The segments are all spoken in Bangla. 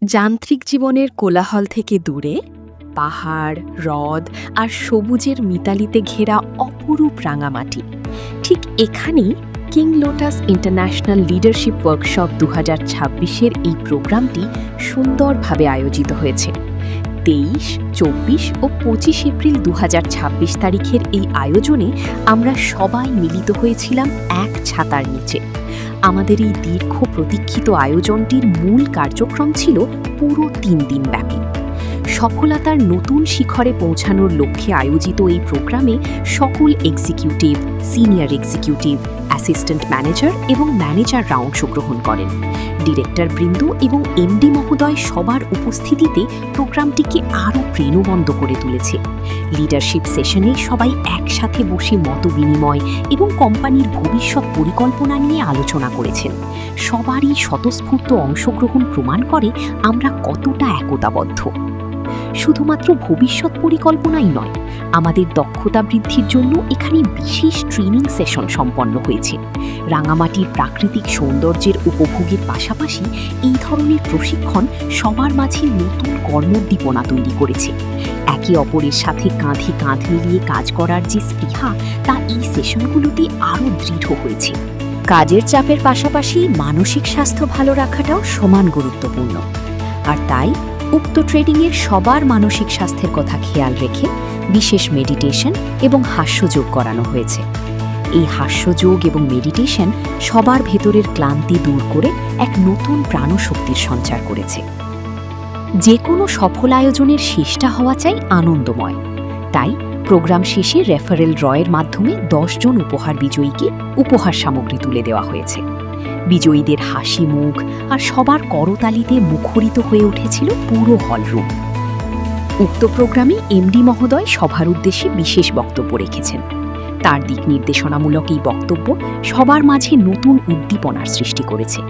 যান্ত্রিক জীবনের কোলাহল থেকে দূরে পাহাড়, হ্রদ আর সবুজের মিতালিতে ঘেরা অপরূপ রাঙামাটি। ঠিক এখানেই King Lotus international leadership workshop ২০২৬-এর এই প্রোগ্রামটি সুন্দরভাবে আয়োজিত হয়েছে। ২৩, ২৪ ও ২৫ এপ্রিল ২০২৬ তারিখের এই আয়োজনে আমরা সবাই মিলিত হয়েছিলাম এক ছাতার নিচে। আমাদের এই দীর্ঘ প্রতীক্ষিত আয়োজনটির মূল কার্যক্রম ছিল পুরো ৩ দিন ব্যাপী। সফলতার নতুন শিখরে পৌঁছানোর লক্ষ্যে আয়োজিত এই প্রোগ্রামে সকল executive, senior executive, assistant manager এবং ম্যানেজাররা অংশগ্রহণ করেন। ডিরেক্টর বৃন্দ এবং এমডি মহোদয় সবার উপস্থিতিতে প্রোগ্রামটিকে আরও প্রাণবন্ত করে তুলেছে। লিডারশিপ সেশনে সবাই একসাথে বসে মতবিনিময় এবং কোম্পানির ভবিষ্যৎ পরিকল্পনা নিয়ে আলোচনা করেছেন। সবারই স্বতঃস্ফূর্ত অংশগ্রহণ প্রমাণ করে আমরা কতটা একতাবদ্ধ। শুধুমাত্র ভবিষ্যৎ পরিকল্পনাই নয়, আমাদের দক্ষতা বৃদ্ধির জন্য এখানে বিশেষ ট্রেনিং সেশন সম্পন্ন হয়েছে। রাঙামাটির প্রাকৃতিক সৌন্দর্যের উপভোগের পাশাপাশি এই ধরনের প্রশিক্ষণ সবার মাঝে নতুন কর্মোদ্দীপনা তৈরি করেছে। একে অপরের সাথে কাঁধে কাঁধ মিলিয়ে কাজ করার যে স্পৃহা, তা এই সেশনগুলোতে আরও দৃঢ় হয়েছে। কাজের চাপের পাশাপাশি মানসিক স্বাস্থ্য ভালো রাখাটাও সমান গুরুত্বপূর্ণ। আর তাই উক্ত ট্রেনিংয়ের সবার মানসিক স্বাস্থ্যের কথা খেয়াল রেখে বিশেষ মেডিটেশন এবং হাস্যযোগ করানো হয়েছে। এই হাস্যযোগ এবং মেডিটেশন সবার ভেতরের ক্লান্তি দূর করে এক নতুন প্রাণশক্তির সঞ্চার করেছে। যে কোনো সফল আয়োজনের শেষটা হওয়া চাই আনন্দময়। তাই প্রোগ্রাম শেষে রেফারেল ড্রয়ের মাধ্যমে ১০ জন উপহার বিজয়ীকে উপহার সামগ্রী তুলে দেওয়া হয়েছে। বিজয়ীদের হাসি মুখ আর সবার করতালিতে মুখরিত হয়ে উঠেছিল পুরো হলরুম। উক্ত প্রোগ্রামে এমডি মহোদয় সভার উদ্দেশ্যে বিশেষ বক্তব্য রেখেছেন। তার দিক নির্দেশনামূলক এই বক্তব্য সবার মাঝে নতুন উদ্দীপনার সৃষ্টি করেছে।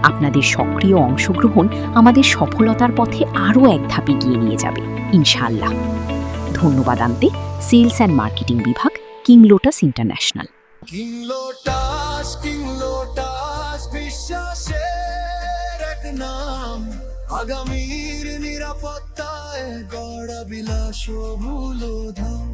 আপনাদের সক্রিয় অংশগ্রহণ আমাদের সফলতার পথে আরও এক ধাপ এগিয়ে নিয়ে যাবে, ইনশাআল্লাহ। ধন্যবাদ আনতে সেলস অ্যান্ড মার্কেটিং বিভাগ, king Lotus international. King lotus বিশ্বাসের এক নাম, আগামীর নিরাপত্তায় গড়া বিলাস ভুলো ধাম।